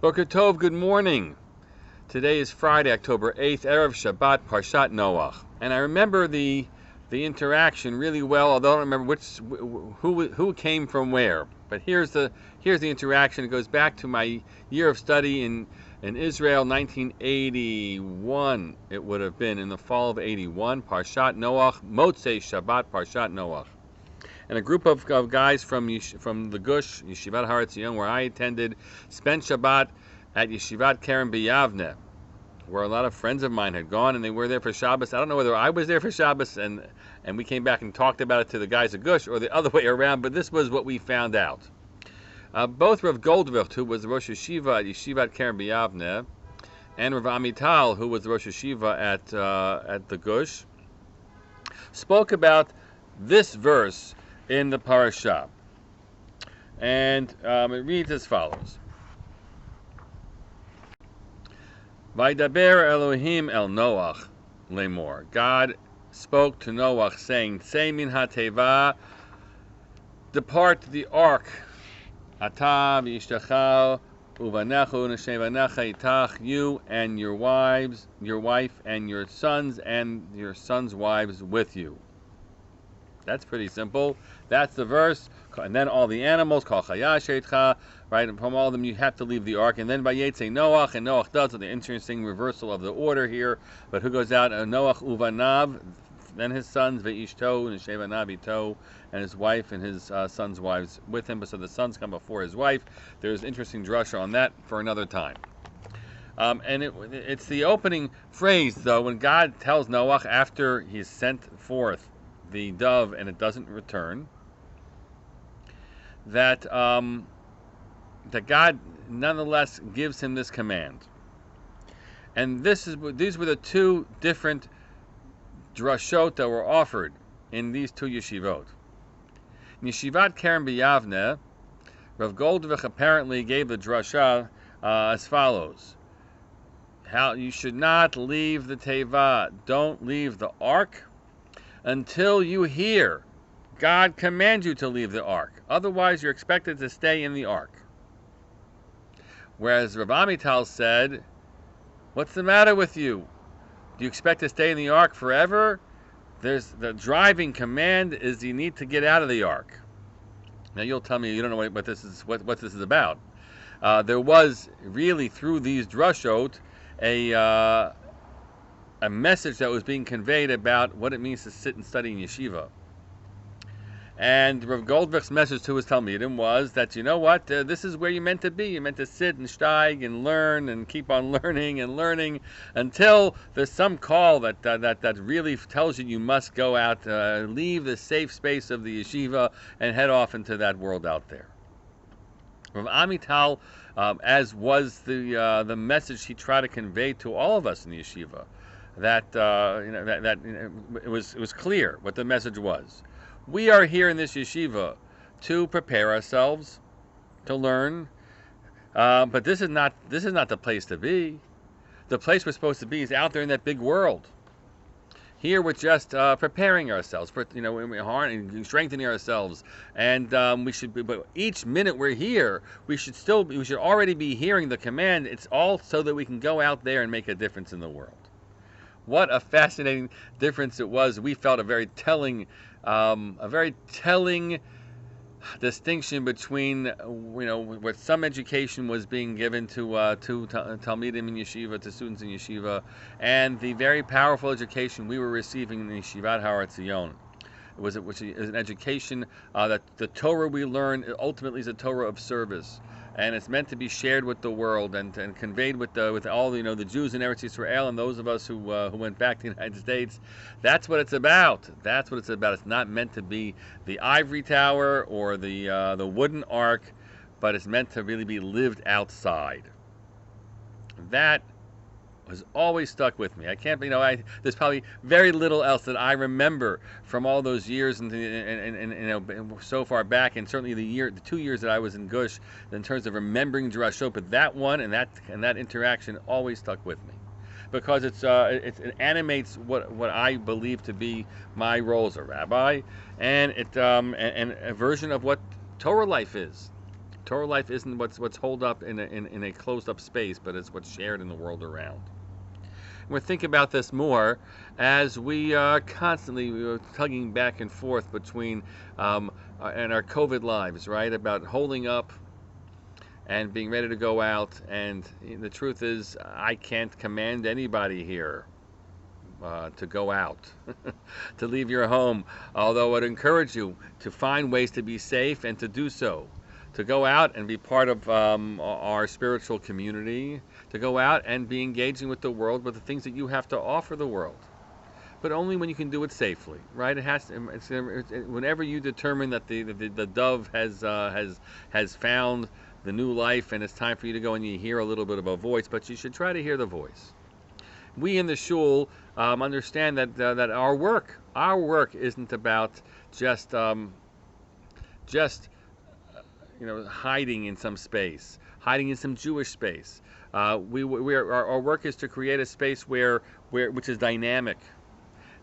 Boker Tov, good morning. Today is Friday, October 8th, Erev Shabbat, Parshat Noach. And I remember the interaction really well, although I don't remember who came from where. But here's the interaction. It goes back to my year of study in Israel, 1981. It would have been in the fall of 81. Parshat Noach, Motzei Shabbat, Parshat Noach. And a group of guys from the Gush, Yeshivat Har Etzion, where I attended, spent Shabbat at Yeshivat Keren B'Yavne, where a lot of friends of mine had gone, and they were there for Shabbos. I don't know whether I was there for Shabbos, and we came back and talked about it to the guys at Gush, or the other way around, but this was what we found out. Both Rav Goldvicht, who was the Rosh Yeshiva at Yeshivat Keren B'Yavne, and Rav Amital, who was the Rosh Yeshiva at the Gush, spoke about this verse in the parasha, and it reads as follows: Vaydaber Elohim el Noach lemor. God spoke to Noach, saying, "Say min hateva, depart the ark, ata v'ishtachal uvanechu neshevanecha itach, you and your wife and your sons wives with you." That's pretty simple. That's the verse. And then all the animals, kol chaya sheitcha, right? And from all of them, you have to leave the ark. And then vayetze Noach, and Noach does, with the interesting reversal of the order here. But who goes out? Noach uvanav, then his sons, ve'ishto, neshevanav ito, and his wife and his sons' wives with him. But so the sons come before his wife. There's interesting drasha on that for another time. And it's the opening phrase, though, when God tells Noach, after he's sent forth the dove and it doesn't return, that God nonetheless gives him this command. And these were the two different drashot that were offered in these two yeshivot. In Yeshivat Keren B'Yavne, Rav Goldvicht apparently gave the drasha as follows: how you should not leave the teva, don't leave the ark, until you hear God command you to leave the ark. Otherwise, you're expected to stay in the ark. Whereas Rav Amital said, what's the matter with you? Do you expect to stay in the ark forever? There's the driving command is you need to get out of the ark. Now you'll tell me you don't know what this is about. There was really, through these drushot, a message that was being conveyed about what it means to sit and study in yeshiva. And Rav Goldvicht's message to his Talmidim was that, you know what, this is where you're meant to be. You're meant to sit and steig and learn and keep on learning and learning until there's some call that really tells you must go out, leave the safe space of the yeshiva and head off into that world out there. Rav Amital, as was the message he tried to convey to all of us in the yeshiva, that it was clear what the message was. We are here in this yeshiva to prepare ourselves to learn, but this is not the place to be. The place we're supposed to be is out there in that big world. Here we're just preparing ourselves for and strengthening ourselves, and we should be. But each minute we're here, we should already be hearing the command. It's all so that we can go out there and make a difference in the world. What a fascinating difference it was. We felt a very telling distinction between what some education was being given to Talmidim in yeshiva, to students in yeshiva, and the very powerful education we were receiving in Yeshivat Har Etzion. Which is an education that the Torah we learn ultimately is a Torah of service. And it's meant to be shared with the world and conveyed with all the Jews in Eretz Yisrael and those of us who went back to the United States. That's what it's about. That's what it's about. It's not meant to be the ivory tower or the wooden ark, but it's meant to really be lived outside. That has always stuck with me. I can't, there's probably very little else that I remember from all those years and so far back, and certainly the 2 years that I was in Gush, in terms of remembering drashot. But that one and that interaction always stuck with me, because it animates what I believe to be my role as a rabbi, and and a version of what Torah life is. Torah life isn't what's holed up in a closed up space, but it's what's shared in the world around. We're thinking about this more as we are constantly tugging back and forth between and our COVID lives, right? About holding up and being ready to go out. And the truth is, I can't command anybody here to go out, to leave your home. Although I'd encourage you to find ways to be safe and to do so. To go out and be part of our spiritual community, to go out and be engaging with the world, with the things that you have to offer the world, but only when you can do it safely, right? It has to, whenever you determine that the dove has found the new life and it's time for you to go, and you hear a little bit of a voice, but you should try to hear the voice. We in the shul understand that our work isn't about just hiding in some space, hiding in some Jewish space. Our work is to create a space which is dynamic,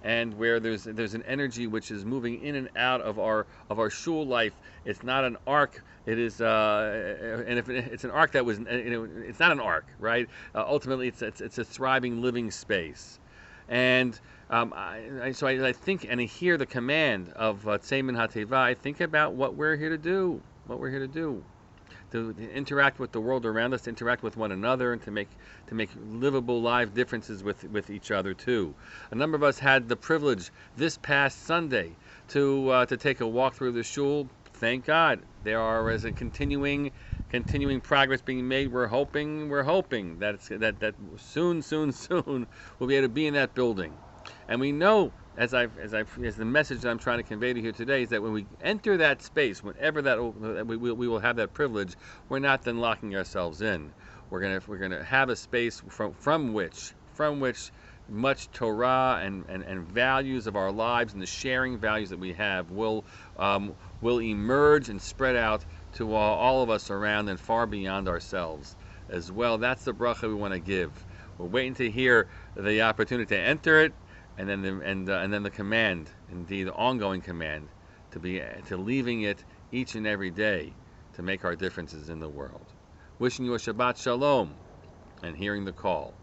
and where there's an energy which is moving in and out of our shul life. It's not an arc. It is, and if it's an arc that was, it's not an arc, right? Ultimately, it's a thriving, living space, and so I think and I hear the command of Tzeimin HaTeva. I think about what we're here to do. To interact with the world around us, to interact with one another, and to make livable live differences with each other too. A number of us had the privilege this past Sunday to take a walk through the shul. Thank God there is a continuing progress being made. We're hoping that soon we'll be able to be in that building, and we know. As the message that I'm trying to convey to you here today is that when we enter that space, whenever we will have that privilege, we're not then locking ourselves in. We're gonna have a space from which much Torah and values of our lives and the sharing values that we have will emerge and spread out to all of us around and far beyond ourselves as well. That's the bracha we want to give. We're waiting to hear the opportunity to enter it. And then the command, indeed the ongoing command, to leaving it each and every day to make our differences in the world. Wishing you a Shabbat Shalom and hearing the call.